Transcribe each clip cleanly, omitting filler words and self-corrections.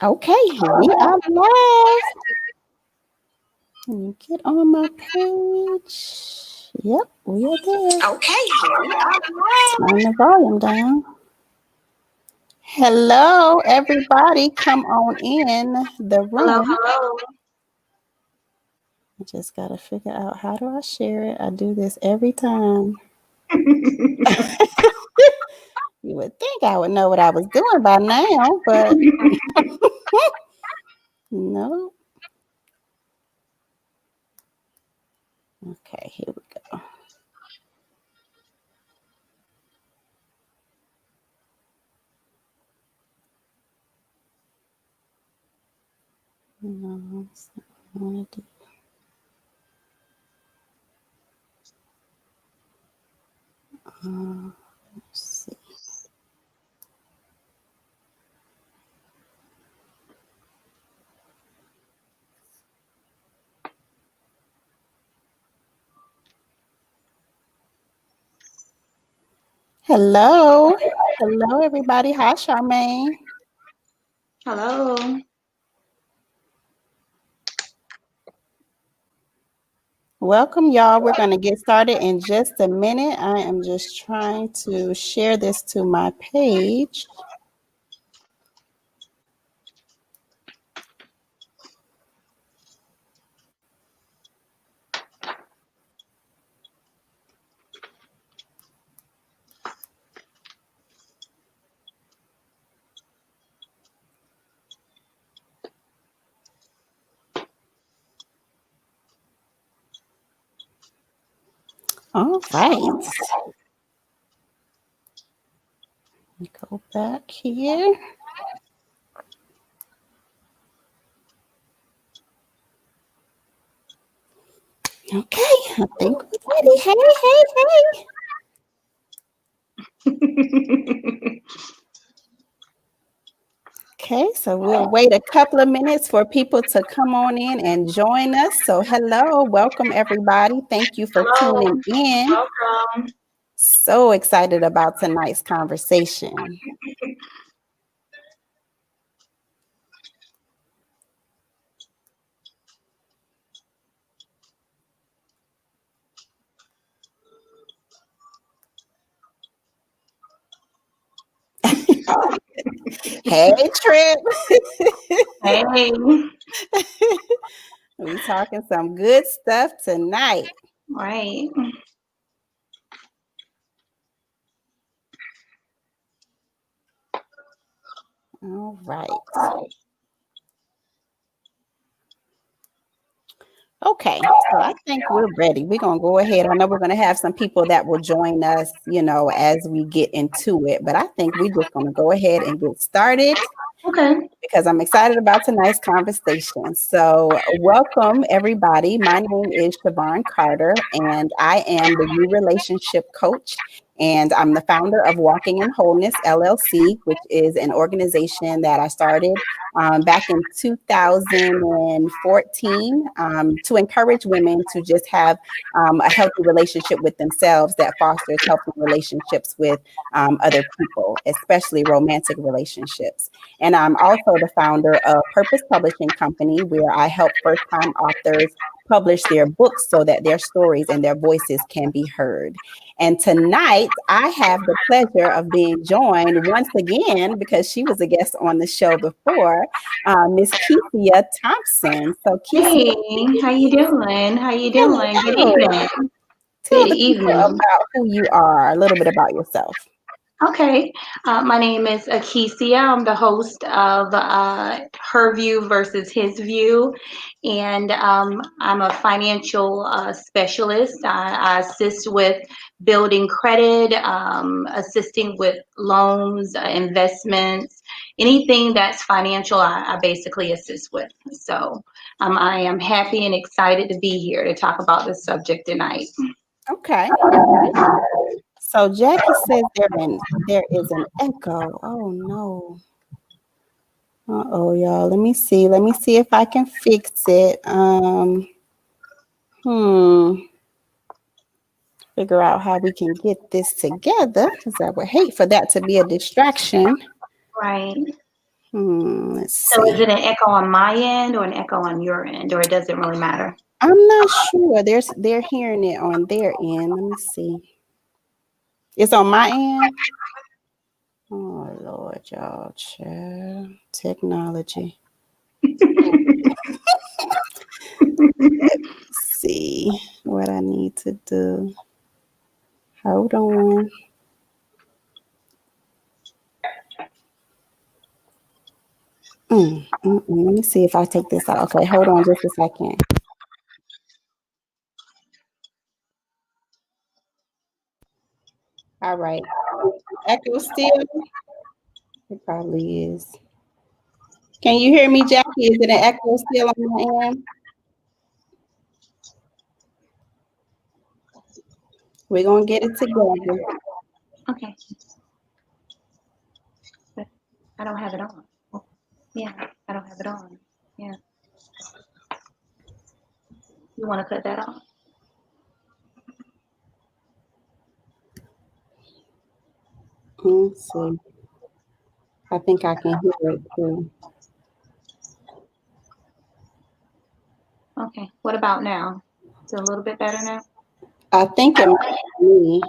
Okay, we are live. Let me get on my page. Yep, we are there. Okay, we are live. Turn the volume down. Hello, everybody. Come on in the Hello, room. hello. I just got to figure out how do I share it. I do this every time. You would think I would know what I was doing by now, but no. Okay, here we go. No, that's not what I want to do. Let's see. Hello. Hello, everybody. Hi, Charmaine. Hello. Welcome, y'all. We're going to get started in just a minute. I am just trying to share this to my page. All right. Let me go back here. Okay, I think we're ready. Hey. Okay, so we'll wait a couple of minutes for people to come on in and join us. So hello, welcome everybody. Thank you for tuning in. Welcome. So excited about tonight's conversation. Hey, Trip. Hey. We talking some good stuff tonight. Right. All right. Okay, so I think we're ready. We're going to go ahead. I know we're going to have some people that will join us, as we get into it, but I think we're just going to go ahead and get started. Okay. Because I'm excited about tonight's conversation. So welcome, everybody. My name is Siobhan Carter, and I am the new relationship coach. And I'm the founder of Walking in Wholeness, LLC, which is an organization that I started back in 2014 to encourage women to just have a healthy relationship with themselves that fosters healthy relationships with other people, especially romantic relationships. And I'm also the founder of Purpose Publishing Company, where I help first-time authors publish their books so that their stories and their voices can be heard. And tonight, I have the pleasure of being joined once again, because she was a guest on the show before, Miss Kesia Thompson. So, Kesia, Hey, how you doing? How you doing? Good hello. evening. Tell Good the people evening. about who you are, a little bit about yourself. Okay. My name is Kesia. I'm the host of Her View versus His View. And I'm a financial specialist. I assist with building credit, assisting with loans, investments, anything that's financial, I basically assist with. So I am happy and excited to be here to talk about this subject tonight. Okay. So Jackie says there is an echo. Oh no. Uh-oh, y'all. Let me see. Let me see if I can fix it. Figure out how we can get this together, because I would hate for that to be a distraction. Right. Let's So is see. it an echo on my end or an echo on your end, or it doesn't really matter? I'm not sure. They're hearing it on their end. Let me see. It's on my end. Oh Lord, y'all, child. Technology. See what I need to do. Hold on. Let me see if I take this out. Okay, hold on just a second. All right. Echo still? It probably is. Can you hear me, Jackie? Is it an echo still on my end? We're gonna get it together. Okay. But I don't have it on. Yeah, I don't have it on. Yeah. You want to cut that off? Let's see. I think I can hear it too. Okay. What about now? Is it a little bit better now? I think it might be me,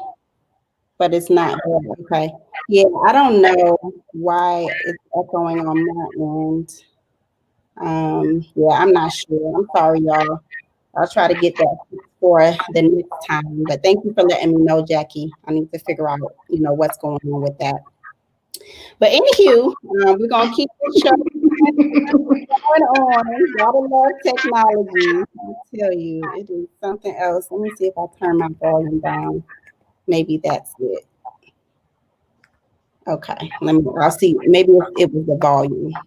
but it's not there. Okay. Yeah, I don't know why it's echoing on my end. Yeah, I'm not sure. I'm sorry, y'all. I'll try to get that for the next time. But thank you for letting me know, Jackie. I need to figure out, what's going on with that. But anywho, we're gonna keep the show going on. Gotta love technology. I tell you, it is something else. Let me see if I turn my volume down. Maybe that's it. Okay, I'll see. Maybe it was the volume.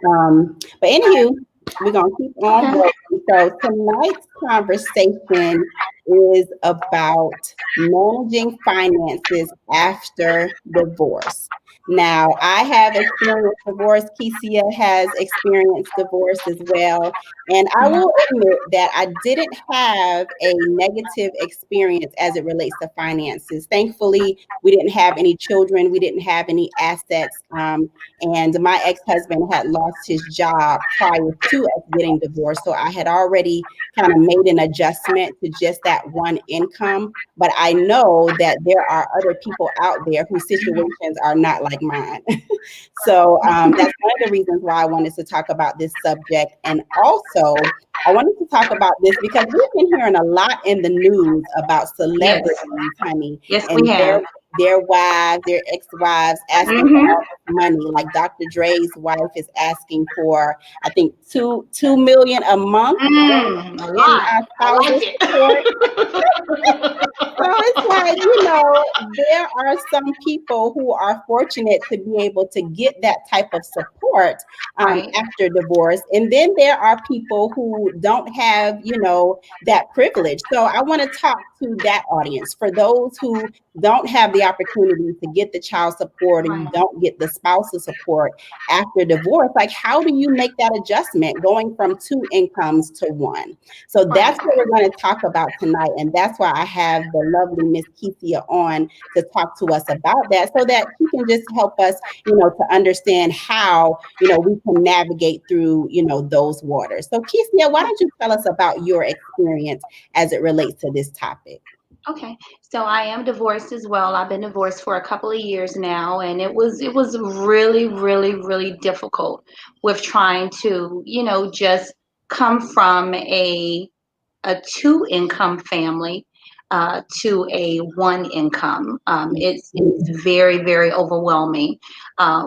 But anywho, we're gonna keep on Okay. working. So tonight's conversation is about managing finances after divorce. Now, I have experienced divorce. Kesia has experienced divorce as well. And I Mhm. will admit that I didn't have a negative experience as it relates to finances. Thankfully, we didn't have any children, we didn't have any assets. And my ex-husband had lost his job prior to us getting divorced. So I had already kind of made an adjustment to just that one income. But I know that there are other people out there whose situations are not like mine. So that's one of the reasons why I wanted to talk about this subject. And also, I wanted to talk about this because we've been hearing a lot in the news about Yes. celebrities, honey, Yes, we and have. their wives, their ex-wives asking for Mm-hmm. all this money. Like Dr. Dre's wife is asking for, I think, two million a month A in lot. I like spousal support. it. So it's like, there are some people who are fortunate to be able to get that type of support Right. after divorce. And then there are people who don't have, that privilege. So I want to talk to that audience. For those who don't have the opportunity to get the child support or you Right. don't get the spousal support after divorce, like how do you make that adjustment going from two incomes to one? So that's Right. what we're going to talk about tonight. And that's why I have the lovely Miss Kesia on to talk to us about that so that she can just help us, to understand how, we can navigate through, those waters. So Kesia, why don't you tell us about your experience as it relates to this topic? Okay. So I am divorced as well. I've been divorced for a couple of years now, and it was really, really, really difficult with trying to, just come from a two income family to a one income. It's very, very overwhelming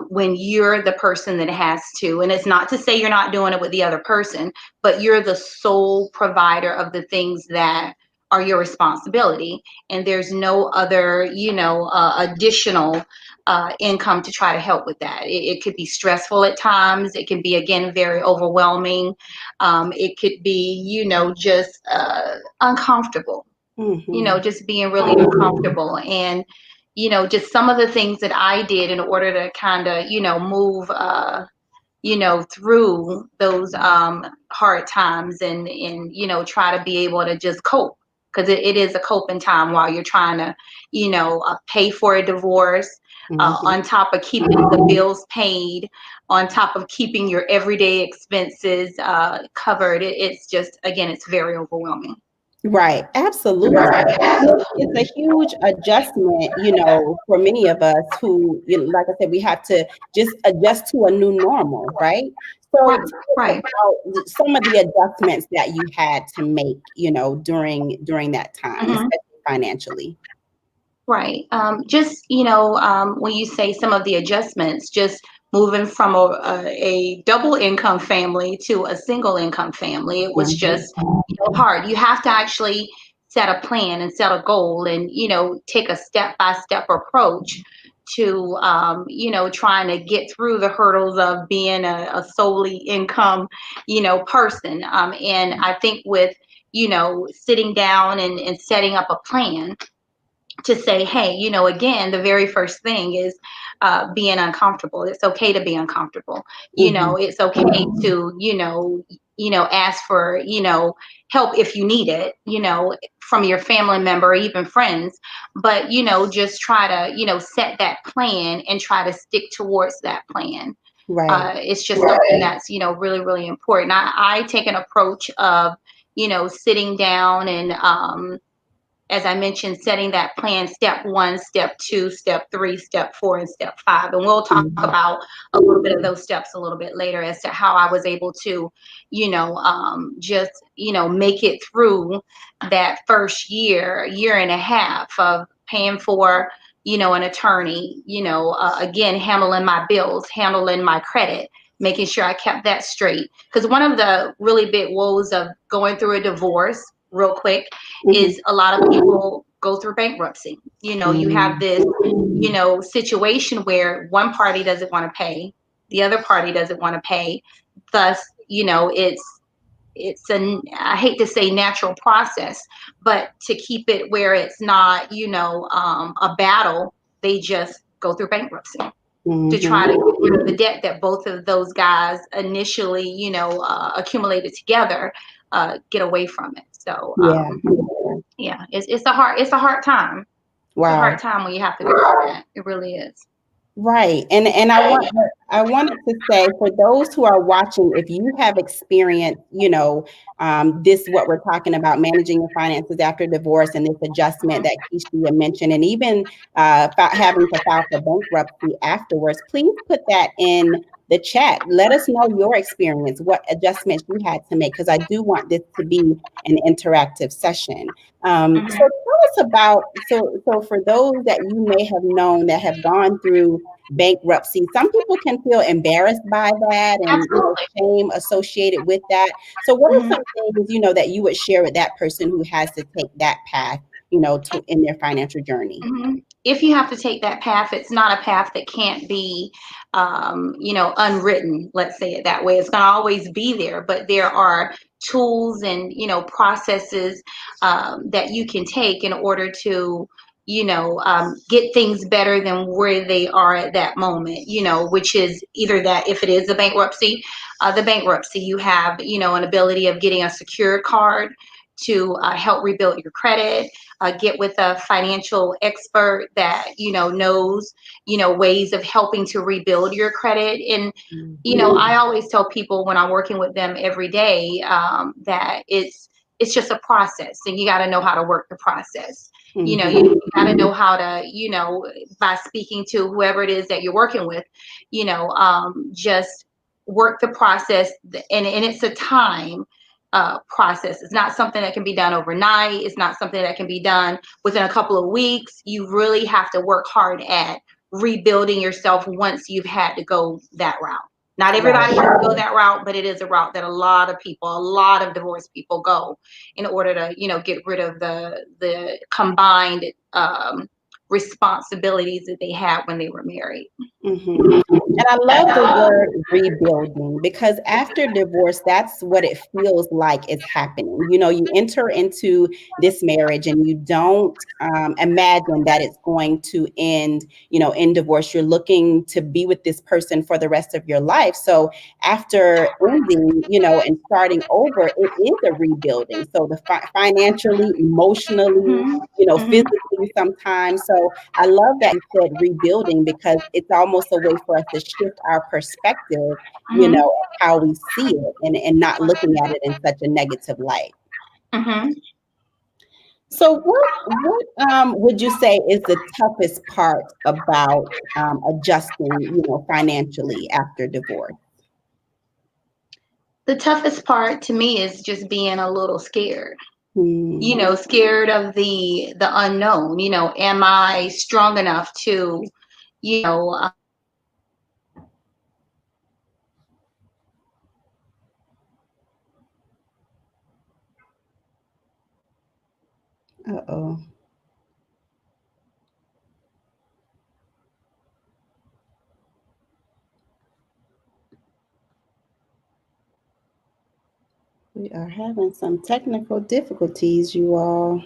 when you're the person that has to. And it's not to say you're not doing it with the other person, but you're the sole provider of the things that are your responsibility. And there's no other, additional income to try to help with that. It could be stressful at times. It can be, again, very overwhelming. It could be, just uncomfortable, Mm-hmm. just being really uncomfortable. And, just some of the things that I did in order to kind of, move, through those hard times and, try to be able to just cope. because it is a coping time while you're trying to, pay for a divorce, on top of keeping the bills paid, on top of keeping your everyday expenses covered. It's just, again, it's very overwhelming. Right, absolutely. It's a huge adjustment, for many of us who, like I said, we have to just adjust to a new normal, right? So Right, tell us right. about some of the adjustments that you had to make, during that time, Mhm. especially financially. Right. Just, when you say some of the adjustments, just moving from a double income family to a single income family, it was Mhm. just, hard. You have to actually set a plan and set a goal and, take a step by step approach to, trying to get through the hurdles of being a solely income, person. And I think with, sitting down and setting up a plan to say, hey, again, the very first thing is being uncomfortable. It's okay to be uncomfortable. Mhm. It's okay to, ask for, help if you need it, from your family member or even friends. But, just try to, set that plan and try to stick towards that plan. Right. It's just something that's, really, really important. I take an approach of, sitting down and, as I mentioned, setting that plan, step 1, step 2, step 3, step 4, and step 5. And we'll talk Mhm. about a little bit of those steps a little bit later as to how I was able to, just, make it through that first year and a half of paying for, an attorney, again, handling my bills, handling my credit, making sure I kept that straight. Because one of the really big woes of going through a divorce, real quick, Mhm. is a lot of people go through bankruptcy. You have Mhm. this, situation where one party doesn't want to pay, the other party doesn't want to pay. Thus, it's I hate to say natural process, but to keep it where it's not, a battle, they just go through bankruptcy to try Mhm. to get rid of the debt that both of those guys initially, accumulated together, get away from it. So, Yeah. yeah, it's a hard time. It's a hard Wow. time when you have to go through that. It really is. Right. And I wanted to say for those who are watching, if you have experienced, this what we're talking about, managing your finances after divorce and this adjustment Mhm. that Keisha mentioned, and even having to file for bankruptcy afterwards, please put that in the chat. Let us know your experience, what adjustments you had to make, because I do want this to be an interactive session. So Mhm. tell us about, so for those that you may have known that have gone through bankruptcy, some people can feel embarrassed by that and Absolutely. shame associated with that. So what are Mhm. some things that you would share with that person who has to take that path, to in their financial journey? If you have to take that path, it's not a path that can't be, unwritten. Let's say it that way. It's going to always be there, but there are tools and processes that you can take in order to, get things better than where they are at that moment. Which is either that if it is a bankruptcy, the bankruptcy, you have an ability of getting a secured card to help rebuild your credit, get with a financial expert that knows ways of helping to rebuild your credit. And I always tell people when I'm working with them every day, that it's just a process, and you got to know how to work the process. Mhm. You got to know how to, by speaking to whoever it is that you're working with, just work the process. And it's a time process. It's not something that can be done overnight. It's not something that can be done within a couple of weeks. You really have to work hard at rebuilding yourself once you've had to go that route. Not Right. everybody has to go that route, but it is a route that a lot of people, a lot of divorced people go in order to, get rid of the combined responsibilities that they had when they were married. Mhm. And I love the word rebuilding because after divorce, that's what it feels like is happening. You know, you enter into this marriage and you don't imagine that it's going to end, you know, in divorce. You're looking to be with this person for the rest of your life. So after ending, you know, and starting over, it is a rebuilding. So the financially, emotionally, Mm-hmm. you know, Mm-hmm. physically sometimes. So I love that you said rebuilding because it's almost a way for us to shift our perspective, you know, Mm-hmm. of how we see it and not looking at it in such a negative light. Mm-hmm. So what would you say is the toughest part about adjusting, you know, financially after divorce? The toughest part to me is just being a little scared. Hmm. Scared of the unknown. Am I strong enough to, you know, Uh-oh. We are having some technical difficulties, you all.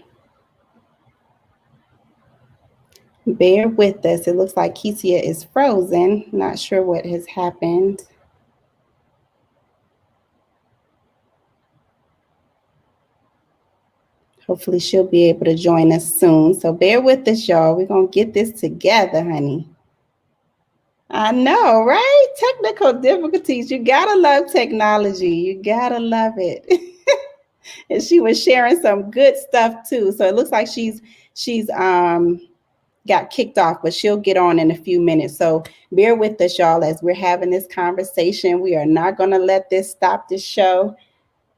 Bear with us. It looks like Kesia is frozen. Not sure what has happened. Hopefully she'll be able to join us soon. So bear with us, y'all. We're going to get this together, honey. I know, right? Technical difficulties. You got to love technology. You got to love it. And she was sharing some good stuff too. So it looks like she's got kicked off, but she'll get on in a few minutes. So bear with us, y'all, as we're having this conversation. We are not going to let this stop the show.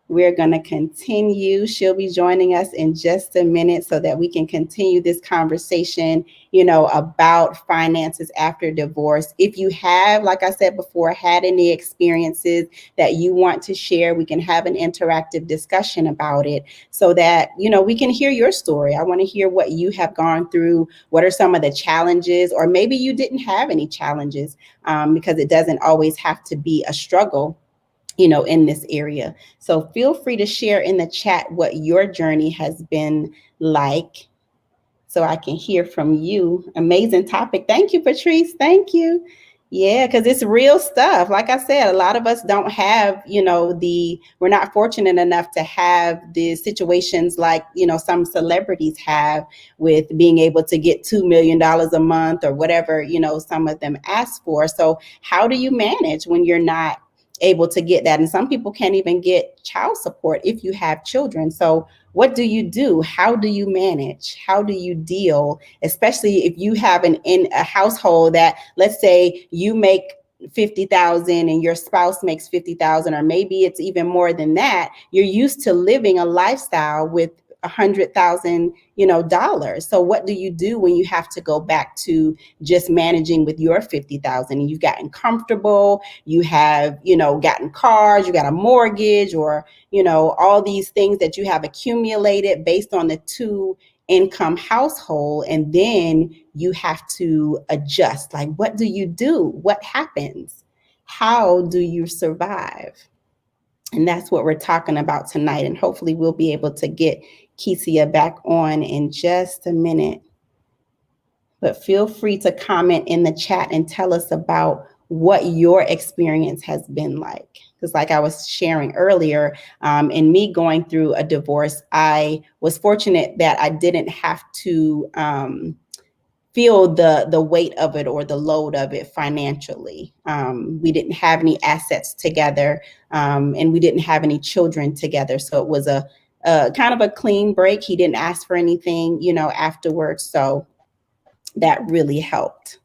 We're going to continue. She'll be joining us in just a minute so that we can continue this conversation, you know, about finances after divorce. If you have, like I said before, had any experiences that you want to share, we can have an interactive discussion about it so that, you know, we can hear your story. I want to hear what you have gone through. What are some of the challenges? Or maybe you didn't have any challenges because it doesn't always have to be a struggle, you know, in this area. So feel free to share in the chat what your journey has been like so I can hear from you. Amazing topic. Thank you, Patrice. Thank you. Yeah, because it's real stuff. Like I said, a lot of us don't have, you know, we're not fortunate enough to have the situations like, you know, some celebrities have with being able to get $2 million a month or whatever, you know, some of them ask for. So how do you manage when you're not able to get that? And some people can't even get child support if you have children. So what do you do? How do you manage? How do you deal, especially if you have in a household that, let's say you make 50,000 and your spouse makes 50,000, or maybe it's even more than that. You're used to living a lifestyle with $100,000, you know, dollars. So what do you do when you have to go back to just managing with your 50,000 and you've gotten comfortable, you have, you know, gotten cars, you got a mortgage, or, you know, all these things that you have accumulated based on the two income household, and then you have to adjust. Like, what do you do? What happens? How do you survive? And that's what we're talking about tonight. And hopefully we'll be able to get Kesia back on in just a minute. But feel free to comment in the chat and tell us about what your experience has been like. Because like I was sharing earlier, in me going through a divorce, I was fortunate that I didn't have to feel the weight of it or the load of it financially. We didn't have any assets together, and we didn't have any children together. So it was a kind of a clean break. He didn't ask for anything, you know, afterwards. So that really helped.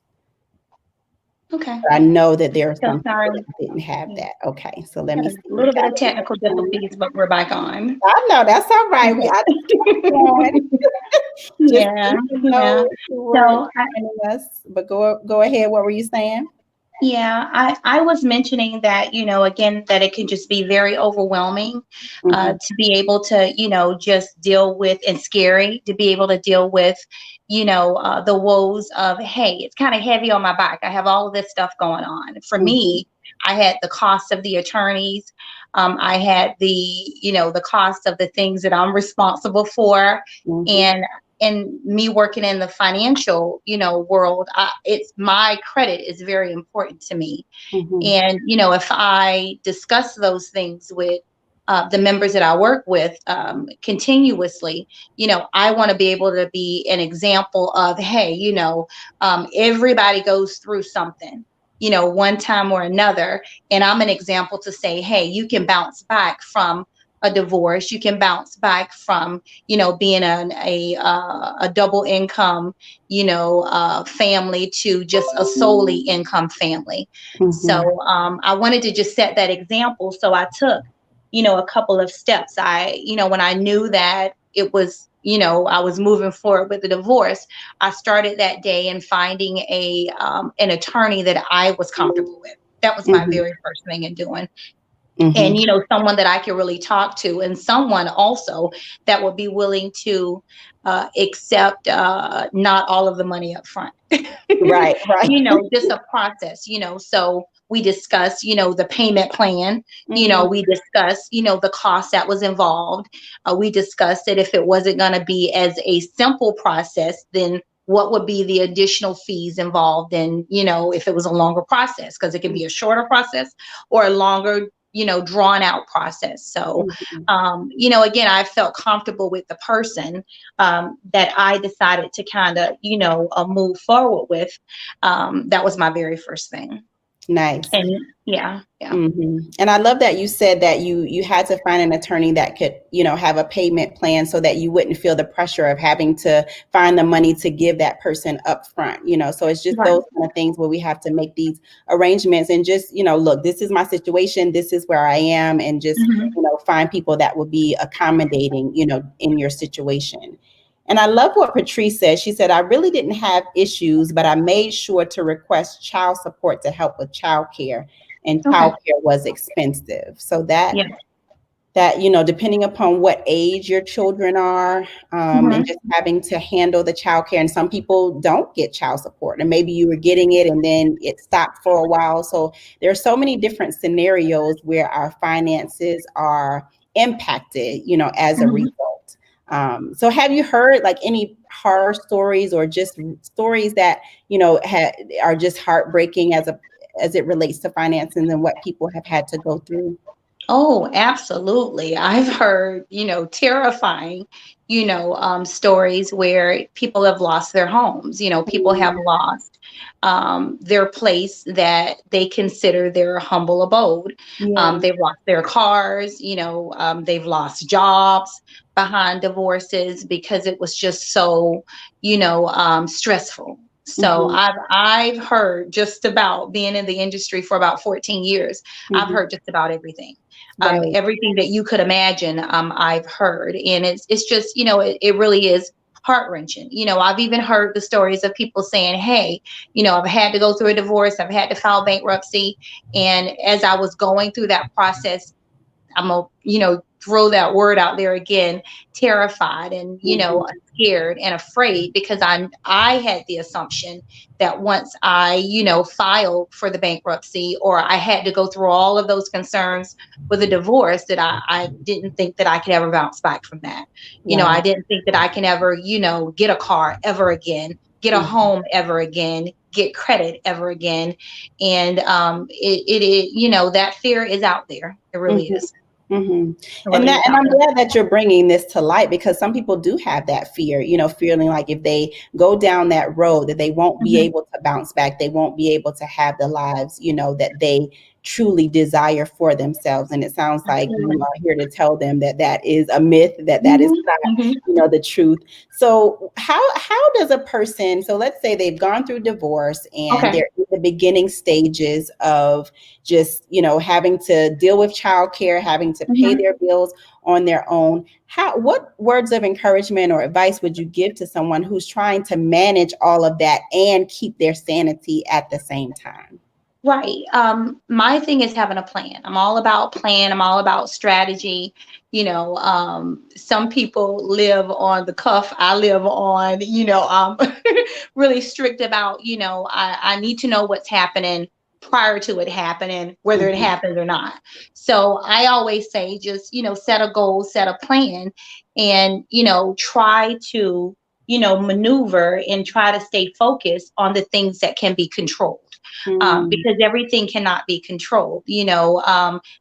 okay. I know that there are So some people sorry. that didn't have Yeah. that. Okay, so let Had me a see. We little bit got of technical difficulties, but we're back on. I know that's all right. I just kept going. Just Yeah, didn't yeah. know who were So joining us. But go ahead. What were you saying? Yeah, I was mentioning that, again, that it can just be very overwhelming Mm-hmm. to be able to, just deal with, and scary to be able to deal with, the woes of, hey, it's kind of heavy on my back. I have all of this stuff going on. For Mm-hmm. me, I had the cost of the attorneys. I had the cost of the things that I'm responsible for. Mm-hmm. And me working in the financial, world, it's my credit is very important to me. Mm-hmm. And, if I discuss those things with the members that I work with continuously, I want to be able to be an example of, hey, everybody goes through something, one time or another. And I'm an example to say, hey, you can bounce back from a divorce. You can bounce back from, being a double income, family to just a solely income family. Mm-hmm. So I wanted to just set that example. So I took, a couple of steps. When I knew that it was, I was moving forward with the divorce, I started that day in finding an attorney that I was comfortable with. That was my Mm-hmm. very first thing in doing. And, Mm-hmm. someone that I could really talk to, and someone also that would be willing to accept not all of the money up front. Right, right. Just a process, so we discuss, the payment plan, Mm-hmm. we discuss, the cost that was involved. We discussed that if it wasn't going to be as a simple process, then what would be the additional fees involved in, if it was a longer process, because it can be a shorter process or a longer, drawn out process. So, Mm-hmm. again, I felt comfortable with the person that I decided to kind of, move forward with. That was my very first thing. Nice. And yeah, yeah. And I love that you said that you had to find an attorney that could, have a payment plan so that you wouldn't feel the pressure of having to find the money to give that person up front, So it's just Right. those kind of things where we have to make these arrangements and just, look, this is my situation, this is where I am, and just, Hmm. find people that will be accommodating, in your situation. And I love what Patrice said. She said, I really didn't have issues, but I made sure to request child support to help with childcare, and Okay. childcare was expensive. So that Yeah. depending upon what age your children are, and Hmm. just having to handle the childcare. And some people don't get child support, and maybe you were getting it and then it stopped for a while. So there are so many different scenarios where our finances are impacted, as a Hmm. result. So have you heard like any horror stories or just stories that, are just heartbreaking as it relates to finances and what people have had to go through? Oh, absolutely. I've heard, terrifying, stories where people have lost their homes. People have lost their place that they consider their humble abode. Yeah. They've lost their cars, they've lost jobs behind divorces because it was just so, stressful. So Mhm, I've heard just about being in the industry for about 14 years. I've mhm. heard just about everything. Right. Everything that you could imagine, I've heard, and it's just, it really is heart wrenching. I've even heard the stories of people saying, "Hey, I've had to go through a divorce, I've had to file bankruptcy, and as I was going through that process, I'm gonna, throw that word out there again, terrified and, Mhm, scared and afraid because I had the assumption that once I, filed for the bankruptcy or I had to go through all of those concerns with a divorce that I didn't think that I could ever bounce back from that. I right. didn't think that I can ever, get a car ever again, get a Mhm, home ever again, get credit ever again. And that fear is out there. It really mhm. is. Mhm. It And really is out I'm there. glad that you're bringing this to light, because some people do have that fear, feeling like if they go down that road that they won't be Mhm. able to bounce back, they won't be able to have the lives, that they truly desire for themselves. And it sounds like you Absolutely. are here to tell them that that is a myth, that is Mhm. not, Mhm. the truth. So how does a person, so let's say they've gone through divorce and Okay. they're in the beginning stages of just, having to deal with childcare, having to pay Mhm. their bills on their own. What words of encouragement or advice would you give to someone who's trying to manage all of that and keep their sanity at the same time? Right. My thing is having a plan. I'm all about plan. I'm all about strategy. Some people live on the cuff. I live on, really strict about, I need to know what's happening prior to it happening, whether it Mhm, happens or not. So I always say, just, set a goal, set a plan, and, try to, maneuver and try to stay focused on the things that can be controlled, mm, because everything cannot be controlled.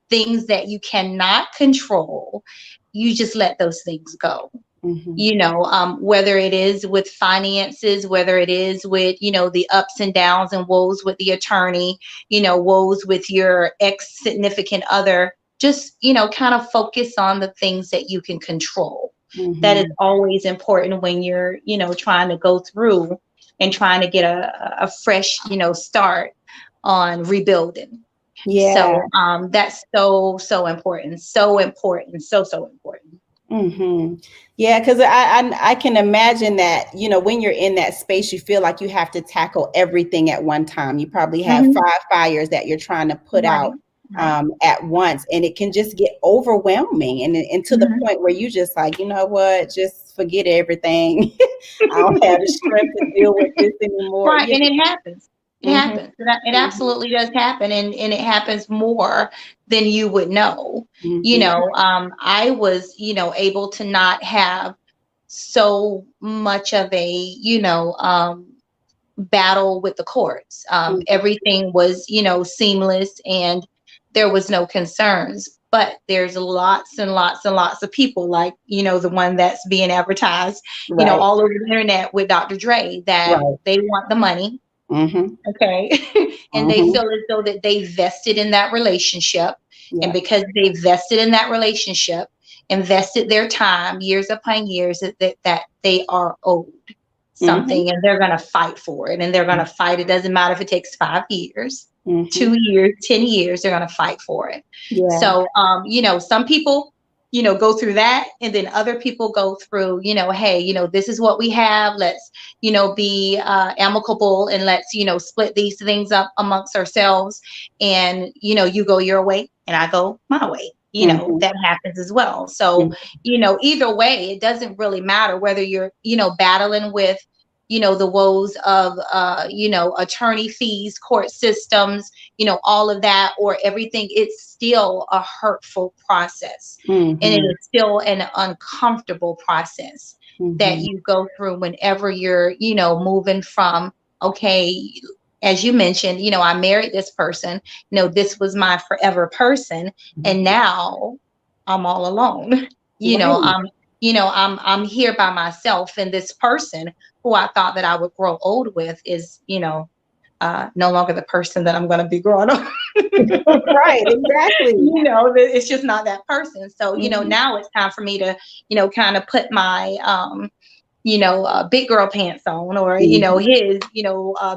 Things that you cannot control, you just let those things go. mhm, Whether it is with finances, whether it is with, the ups and downs and woes with the attorney, woes with your ex significant other, just, kind of focus on the things that you can control. That is mhm. always important when you're, trying to go through and trying to get a fresh, start on rebuilding. Yeah. So that's so, so important. So important. So, so important. Hmm. Yeah, because I can imagine that, when you're in that space, you feel like you have to tackle everything at one time. You probably have Hmm. five fires that you're trying to put Right. out Right. at once, and it can just get overwhelming, and to the Hmm. point where you just like, you know what, just forget everything. I don't have the strength to deal with this anymore. Right. And it happens. It Mhm, happens. It mhm, absolutely does happen. And it happens more than you would know. mhm, I was, able to not have so much of a, battle with the courts. mhm. Everything was, seamless, and there was no concerns. But there's lots and lots and lots of people like, the one that's being advertised, Right, all over the internet with Dr. Dre, that right. they want the money. Mhm, Okay. And they mhm. feel as though that they vested in that relationship. And Yeah. because they vested in that relationship, invested their time, years upon years, that they are owed Mhm, something, and they're going to fight for it. And they're going to fight. It doesn't matter if it takes 5 years, mhm. 2 years, 10 years, they're going to fight for it. Yeah. So, some people, go through that. And then other people go through, hey, this is what we have. Let's, be amicable, and let's, split these things up amongst ourselves. And, you go your way and I go my way. Mhm, That happens as well. So, mhm. either way, it doesn't really matter whether you're, battling with, the woes of, attorney fees, court systems, all of that, or everything. It's still a hurtful process. And it Mhm, is still an uncomfortable process that mhm. you go through whenever you're, moving from, okay, as you mentioned, I married this person, this was my forever person, and now I'm all alone. Right. I'm here by myself, and this person who I thought that I would grow old with is, no longer the person that I'm going to be growing up. Right, exactly. It's just not that person. So, Mhm, now it's time for me to, kind of put my, big girl pants on, or, mhm. his,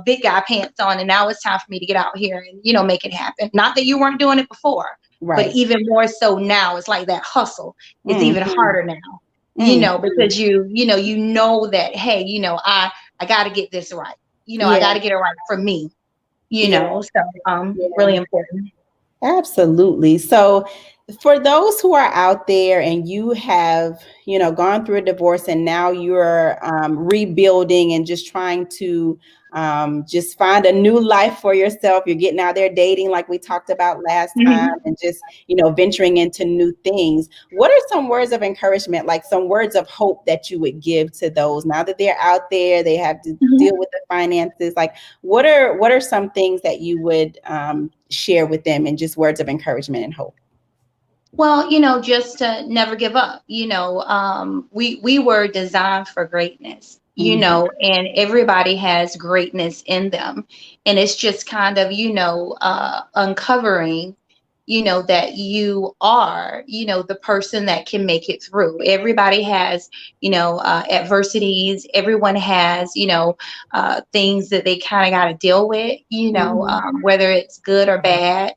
big guy pants on. And now it's time for me to get out here and, make it happen. Not that you weren't doing it before, but Right. even more so now. It's like that hustle is even Mhm, harder now, mhm. because you know that, hey, I got to get this right. I Yeah, got to get it right for me, yeah, so, yeah. really important. Absolutely. So, for those who are out there and you have, gone through a divorce and now you're rebuilding and just trying to just find a new life for yourself, you're getting out there dating like we talked about last time Mhm. and just, venturing into new things. What are some words of encouragement, like some words of hope that you would give to those now that they're out there, they have to deal Mhm. with the finances? Like, what are some things that you would share with them in just words of encouragement and hope? Well, just to never give up. We were designed for greatness, Mhm, and everybody has greatness in them. And it's just kind of, uncovering, that you are, the person that can make it through. Everybody has, adversities. Everyone has, things that they kind of got to deal with, mhm. whether it's good or bad.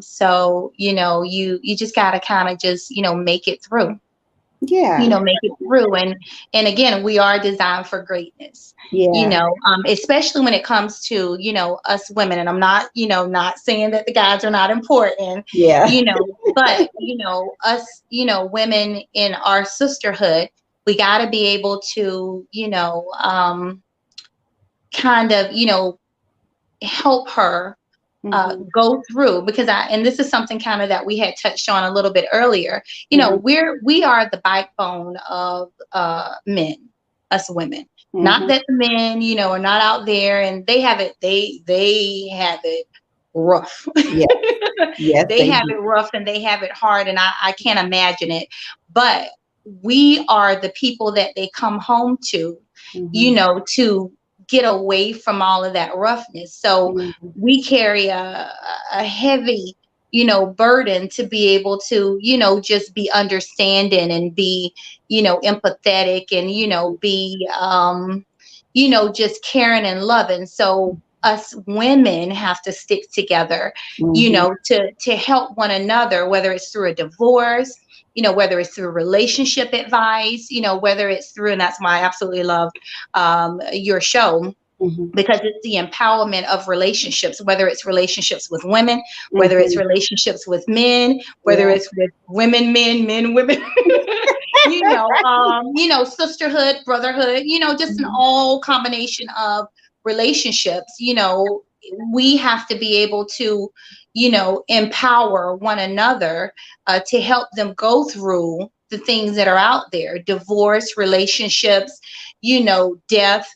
So, you just got to kind of just, make it through. Yeah. make it through. And again, we are designed for greatness, Yeah. especially when it comes to, us women. And I'm not, not saying that the guys are not important, Yeah. but, us, women in our sisterhood, we got to be able to, kind of, help her Mm-hmm. go through, because and this is something kind of that we had touched on a little bit earlier. Mm-hmm. We are the backbone of men, us women. Not Mm-hmm. that the men, are not out there and they have it, they have it rough. Yes. Yes, They they have do. it rough and they have it hard, and I can't imagine it. But we are the people that they come home to, Mm-hmm. to get away from all of that roughness. So Mm-hmm. we carry a heavy, burden to be able to, just be understanding and be, empathetic and, be, just caring and loving. So us women have to stick together, Mm-hmm. to help one another, whether it's through a divorce, whether it's through relationship advice, whether it's through, and that's why I absolutely love your show, Mm-hmm. because it's the empowerment of relationships, whether it's relationships with women, whether it's Mm-hmm. relationships with men, whether Yeah. it's with women, men, women, sisterhood, brotherhood, just an Mm-hmm. all combination of relationships. We have to be able to, empower one another, to help them go through the things that are out there: divorce, relationships, death,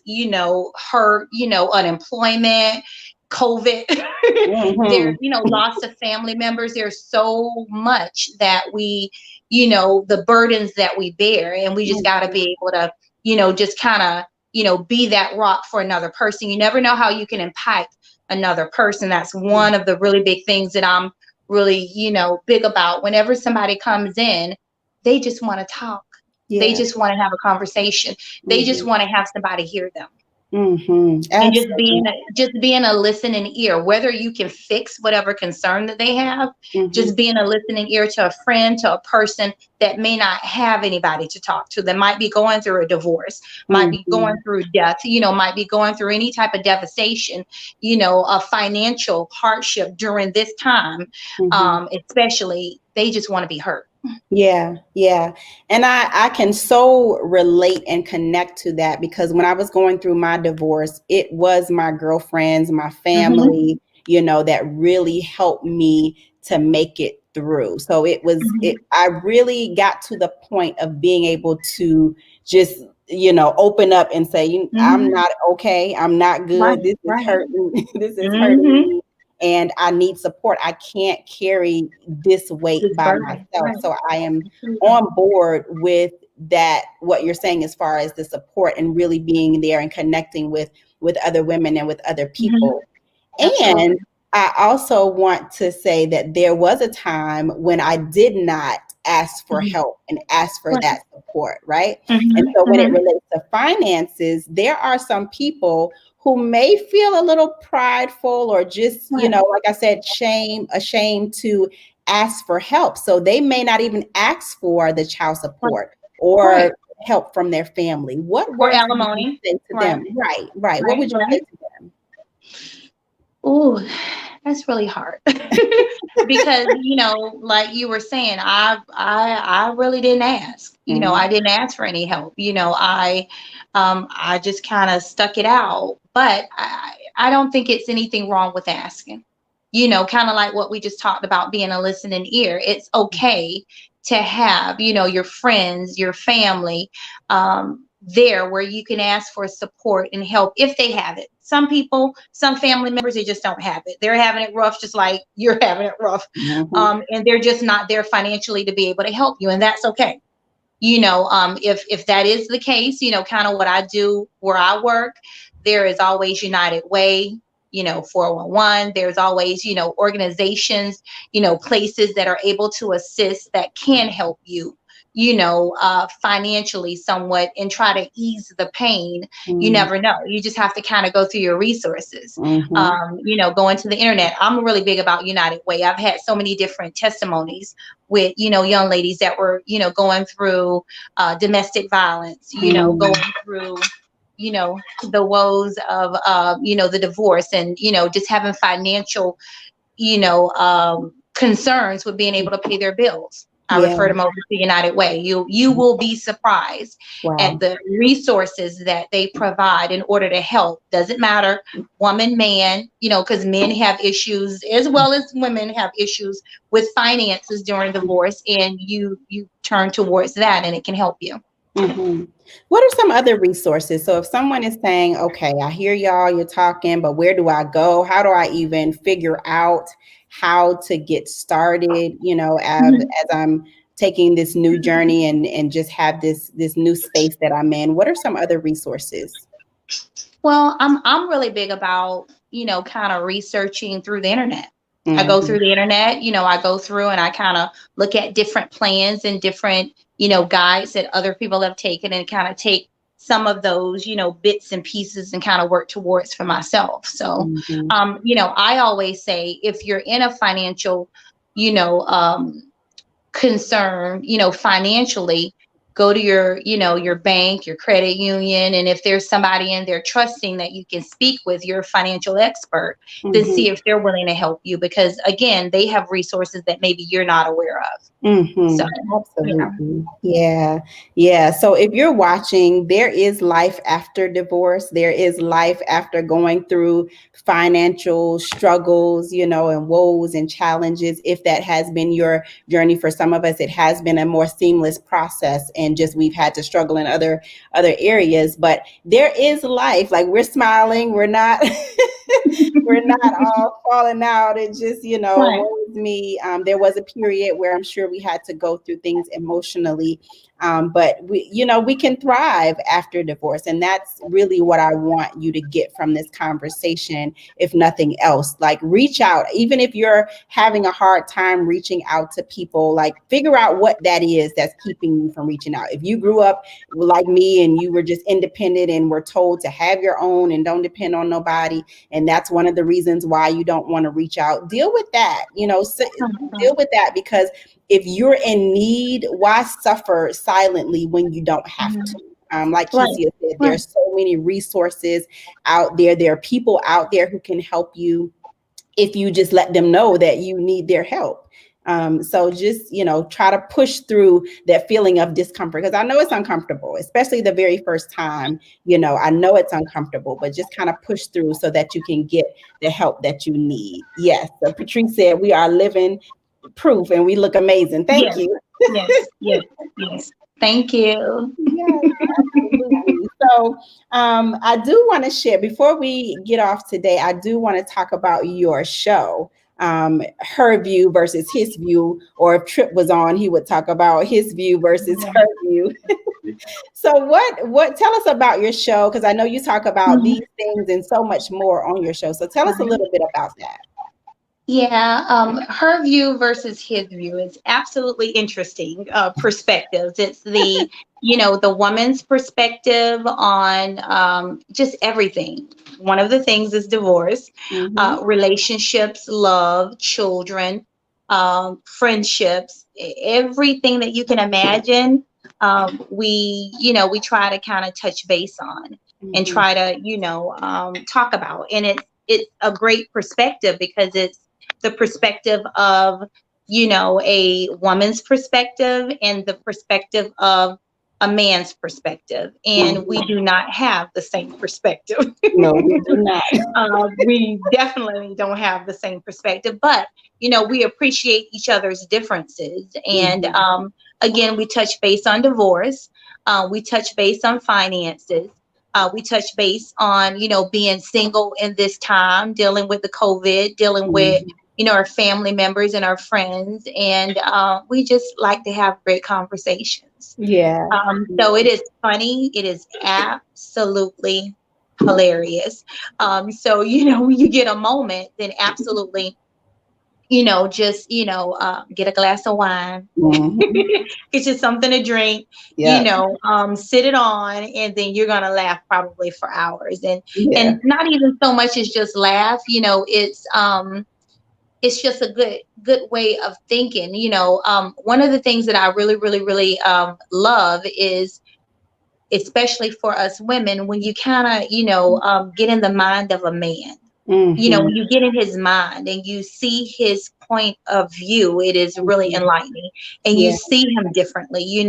hurt, unemployment, COVID, there, Mm-hmm. loss of family members. There's so much that we, the burdens that we bear, and we just got to be able to, just kind of, be that rock for another person. You never know how you can impact another person. That's one of the really big things that I'm really, big about. Whenever somebody comes in, they just want to talk. They Yeah. just want to have a conversation. They just Mm-hmm. want to have somebody hear them. Mm-hmm. And Absolutely. just being a listening ear, whether you can fix whatever concern that they have, Mm-hmm. just being a listening ear to a friend, to a person that may not have anybody to talk to, that might be going through a divorce, might be Mm-hmm. going through death, might be going through any type of devastation, a financial hardship during this time, Mm-hmm. especially. They just want to be heard. Yeah, yeah. And I can so relate and connect to that because when I was going through my divorce, it was my girlfriends, my Hmm. family, that really helped me to make it through. So Hmm. I really got to the point of being able to just, open up and say, I'm Hmm. not okay. I'm not Right, good. This is right. hurting. This is hurting Hmm. me and I need support. I can't carry this weight This by burden, myself. right. So I am Absolutely. on board with that, what you're saying as far as the support and really being there and connecting with other women and with other Hmm. people. And Absolutely. I also want to say that there was a time when I did not ask for Mhm. help and ask for Right. that support, right? And Mhm. so when it Mhm. relates to finances, there are some people who may feel a little prideful or just, Right. like I said, ashamed to ask for help. So they may not even ask for the child Right. support Right. or help from their family. What Or words would you alimony. say to Right. them? Right, right. What Right. would you say Right. to them? Ooh, that's really hard. Because, like you were saying, I really didn't ask. Mhm. I didn't ask for any help. I just kind of stuck it out. But I don't think it's anything wrong with asking. Kind of like what we just talked about, being a listening ear. It's okay to have, your friends, your family, there where you can ask for support and help if they have it. Some people, some family members, they just don't have it. They're having it rough, just like you're having it rough. Mhm. And they're just not there financially to be able to help you. And that's okay. If that is the case, kind of what I do where I work, there is always United Way, 411. There's always, organizations, places that are able to assist, that can help you, financially somewhat and try to ease the pain. You Mm-hmm. never know. You just have to kind of go through your resources. Mm-hmm. Go into the internet. I'm really big about United Way. I've had so many different testimonies with, young ladies that were, going through domestic violence, going through, the woes of, the divorce and, just having financial, concerns with being able to pay their bills. I Yeah. refer them over to United Way. You will be surprised at Wow. the resources that they provide in order to help. Doesn't matter, woman, man, because men have issues as well as women have issues with finances during divorce, and you turn towards that, and it can help you. Mm-hmm. What are some other resources? So if someone is saying, okay, I hear y'all, you're talking, but where do I go? How do I even figure out how to get started, as I'm taking this new journey and just have this new space that I'm in? What are some other resources? Well, I'm really big about, kind of researching through the internet. I go Mm-hmm. through the internet, I go through and I kind of look at different plans and different, guides that other people have taken and kind of take some of those, bits and pieces and kind of work towards for myself. So, Mm-hmm. I always say if you're in a financial, you know, concern, financially, go to your bank, your credit union, and if there's somebody in there trusting that you can speak with, your financial expert, then Mm-hmm. see if they're willing to help you, because again, they have resources that maybe you're not aware of. So, Mm-hmm. yeah. Absolutely. Yeah. Yeah. So if you're watching, there is life after divorce. There is life after going through financial struggles, and woes and challenges. If that has been your journey, for some of us, it has been a more seamless process, and just we've had to struggle in other areas. But there is life. Like, we're smiling. We're not we're not all falling out. It just, Right. woe is me. There was a period where I'm sure we had to go through things emotionally. But we can thrive after divorce. And that's really what I want you to get from this conversation, if nothing else. Like, reach out, even if you're having a hard time reaching out to people, like, figure out what that is that's keeping you from reaching out. If you grew up like me and you were just independent and were told to have your own and don't depend on nobody, and that's one of the reasons why you don't want to reach out, deal with that, deal with that, because if you're in need, why suffer silently when you don't have to? Like Right. Kesia said, Right. there's so many resources out there. There are people out there who can help you if you just let them know that you need their help. So just, try to push through that feeling of discomfort, because I know it's uncomfortable, especially the very first time. I know it's uncomfortable, but just kind of push through so that you can get the help that you need. Yes. So Patrice said we are living proof and we look amazing. Thank Yes. you. Yes. Yes. Yes. Thank you. Yes, absolutely. So I do want to share, before we get off today, I do want to talk about your show, her view versus his view, or if Trip was on, he would talk about his view versus her view. So what tell us about your show, because I know you talk about these things and so much more on your show. So tell us a little bit about that. Yeah, her view versus his view is absolutely interesting perspectives. It's the woman's perspective on just everything. One of the things is divorce, Mm-hmm. relationships, love, children, friendships, everything that you can imagine. We try to kind of touch base on and Mm-hmm. try to talk about, and it's a great perspective because it's the perspective of, a woman's perspective and the perspective of a man's perspective. And we do not have the same perspective. No, we do not. We definitely don't have the same perspective, but, we appreciate each other's differences. And again, we touch base on divorce. We touch base on finances. We touch base on, being single in this time, dealing with the COVID, dealing with, our family members and our friends. And we just like to have great conversations. Yeah. So it is funny. It is absolutely hilarious. So, when you get a moment, then absolutely just, get a glass of wine, Mhm. get you something to drink, Yeah. sit it on, and then you're going to laugh probably for hours. Yeah. And not even so much as just laugh, it's just a good way of thinking. One of the things that I really, really, really love is, especially for us women, when you kind of, get in the mind of a man. Mhm. When you get in his mind and you see his point of view, it is really Mhm. enlightening, and you Yeah. see him differently. You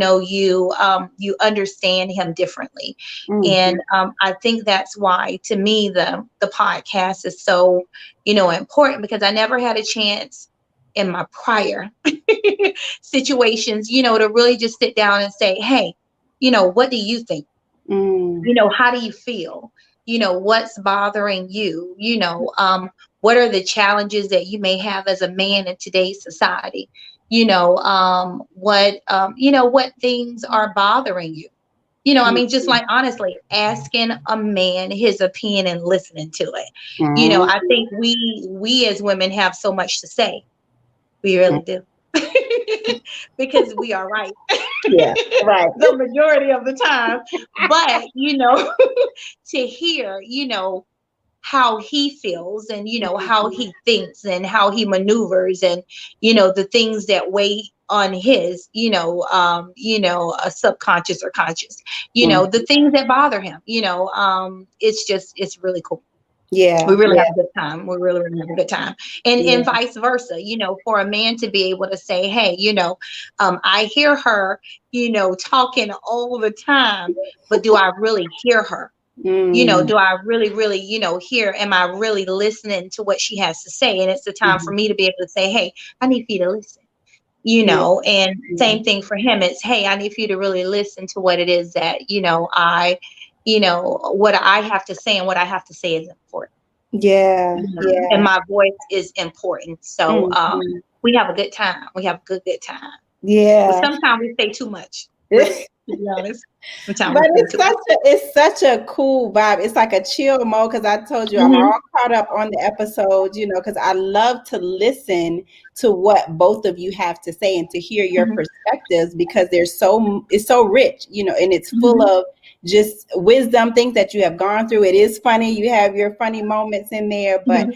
understand him differently, Mhm. and I think that's why, to me, the podcast is so important, because I never had a chance in my prior situations, to really just sit down and say, hey, what do you think? Mm. How do you feel? What's bothering you? What are the challenges that you may have as a man in today's society? What things are bothering you? I mean, just like, honestly, asking a man his opinion and listening to it. Mhm. I think we as women have so much to say. We really do. Because we are right. Yeah. Right. The majority of the time. But, to hear, how he feels, and, how he thinks, and how he maneuvers, and, the things that weigh on his, a subconscious or conscious, Mhm. the things that bother him, it's really cool. We Yeah. really Yeah. have a good time. We really, really have a good time. And Yeah. vice versa, for a man to be able to say, hey, I hear her, talking all the time, but do I really hear her? Mm. Do I really, really, hear, am I really listening to what she has to say? And it's the time for Mhm. me to be able to say, hey, I need for you to listen, Yeah. and Yeah. same thing for him. It's, hey, I need for you to really listen to what it is that, what I have to say, and what I have to say is important. Yeah. And Yeah. my voice is important. So Mhm. we have a good time. We have a good time. But Yeah. sometimes we say too much, really, to be honest. Sometimes But we say too much. it's such a cool vibe. It's like a chill mode, because I told you I'm all Hmm. caught up on the episodes, because I love to listen to what both of you have to say and to hear your Hmm. perspectives, because it's so rich, and it's full Hmm. of just wisdom, things that you have gone through. It is funny. You have your funny moments in there, but Hmm.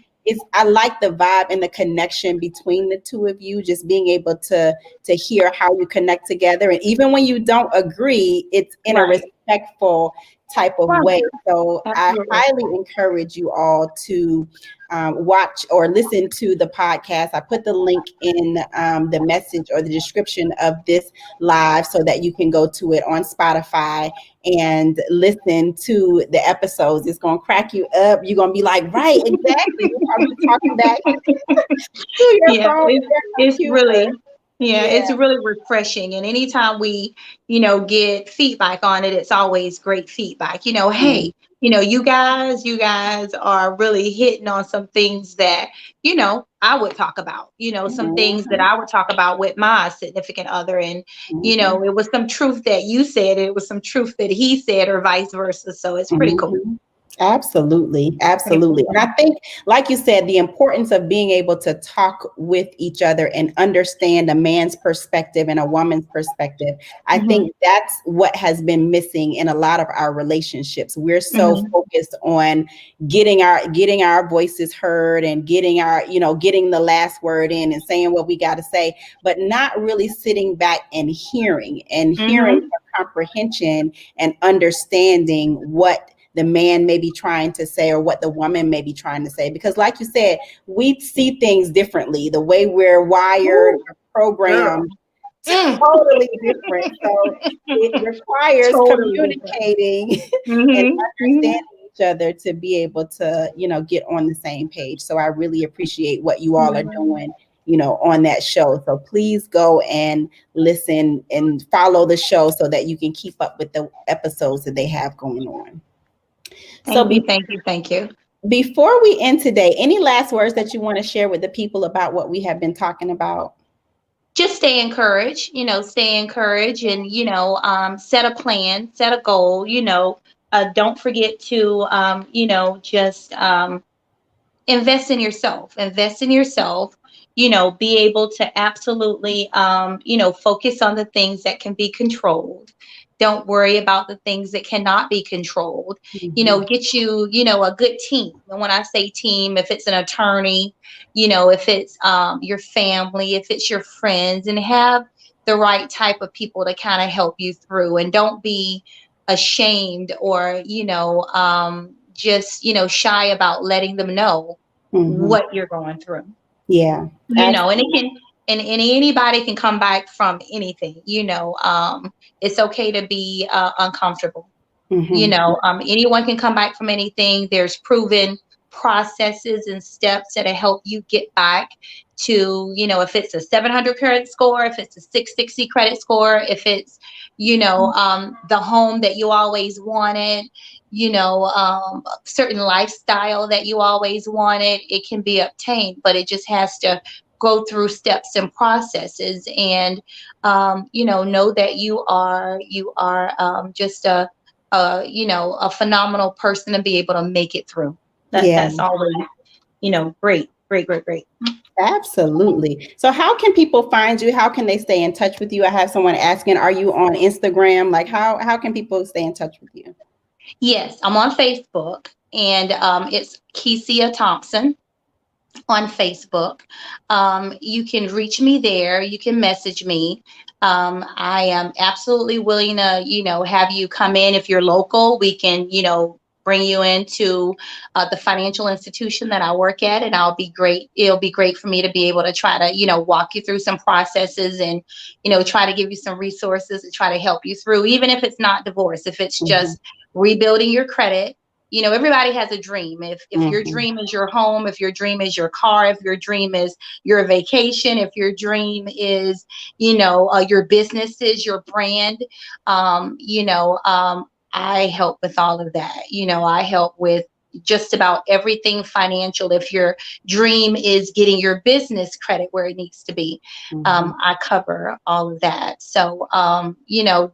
I like the vibe and the connection between the two of you, just being able to hear how you connect together. And even when you don't agree, it's in a Right. respectful type of Right. way. So I Absolutely. highly encourage you all to watch or listen to the podcast. I put the link in the message or the description of this live, so that you can go to it on Spotify and listen to the episodes. It's going to crack you up. You're going to be like, right, exactly. You're probably talking back to your Yeah, phone, it's your it's really, computer. yeah, Yeah. it's really refreshing. And anytime we, get feedback on it, it's always great feedback. Mm, Hey, you guys are really hitting on some things that, I would talk about, some things that mhm, I would talk about with my significant other. And, mhm. it was some truth that you said, it was some truth that he said, or vice versa. So it's pretty cool. Mhm. Absolutely. Pretty Absolutely. cool. And I think, like you said, the importance of being able to talk with each other and understand a man's perspective and a woman's perspective. I Hmm. think that's what has been missing in a lot of our relationships. We're so Hmm. focused on getting our voices heard and getting the last word in and saying what we got to say, but not really sitting back and hearing Hmm. for comprehension and understanding what the man may be trying to say or what the woman may be trying to say. Because like you said, we see things differently. The way we're wired, we're Girl. programmed, Mm. totally different. So it requires Totally different. communicating and Hmm. Hmm. understanding each other to be able to, get on the same page. So I really appreciate what you all are doing, on that show. So please go and listen and follow the show so that you can keep up with the episodes that they have going on. So Thank you, thank you, thank you. before we end today, any last words that you want to share with the people about what we have been talking about? Just stay encouraged, stay encouraged, and, set a plan, set a goal, don't forget to, just invest in yourself, be able to absolutely, focus on the things that can be controlled. Don't worry about the things that cannot be controlled. Get you, a good team. And when I say team, if it's an attorney, if it's your family, if it's your friends, and have the right type of people to kind of help you through. And don't be ashamed or, just, shy about letting them know what you're going through. Yeah. And it can, and anybody can come back from anything. It's okay to be uncomfortable. Anyone can come back from anything. There's proven processes and steps that help you get back to, if it's a 700 credit score, if it's a 660 credit score, if it's, the home that you always wanted, certain lifestyle that you always wanted, it can be obtained, but it just has to go through steps and processes. And, know that you are just a phenomenal person to be able to make it through. That's always, great. Absolutely. So how can people find you? How can they stay in touch with you? I have someone asking, are you on Instagram? Like how can people stay in touch with you? Yes, I'm on Facebook, and it's Kesia Thompson on Facebook. You can reach me there. You can message me. I am absolutely willing to, have you come in. If you're local, we can, bring you into the financial institution that I work at, and I'll be great. It'll be great for me to be able to try to, walk you through some processes and, try to give you some resources to try to help you through, even if it's not divorce, if it's just rebuilding your credit. Everybody has a dream. If your dream is your home, if your dream is your car, if your dream is your vacation, if your dream is, your businesses, your brand, I help with all of that. I help with just about everything financial. If your dream is getting your business credit where it needs to be, I cover all of that. So,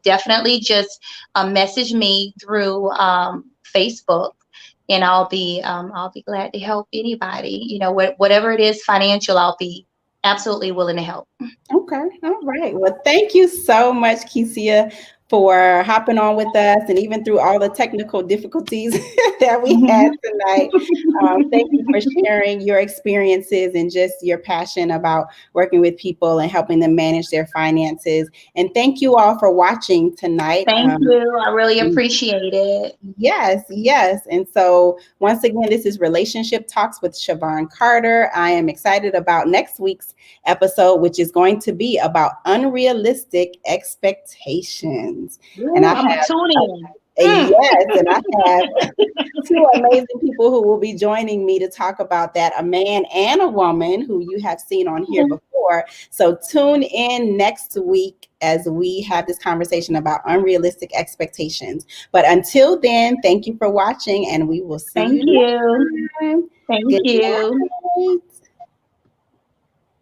definitely just message me through Facebook, and I'll be glad to help anybody. Whatever it is financial, I'll be absolutely willing to help. Okay. All right. Well, thank you so much, Kesia, for hopping on with us, and even through all the technical difficulties that we had tonight. Thank you for sharing your experiences and just your passion about working with people and helping them manage their finances. And thank you all for watching tonight. Thank you. I really appreciate it. Yes. And so once again, this is Relationship Talks with Siobhan Carter. I am excited about next week's episode, which is going to be about unrealistic expectations. And I have and I have two amazing people who will be joining me to talk about that, a man and a woman who you have seen on here before. So tune in next week as we have this conversation about unrealistic expectations. But until then, thank you for watching, and we will see you next time. Thank you. Good night.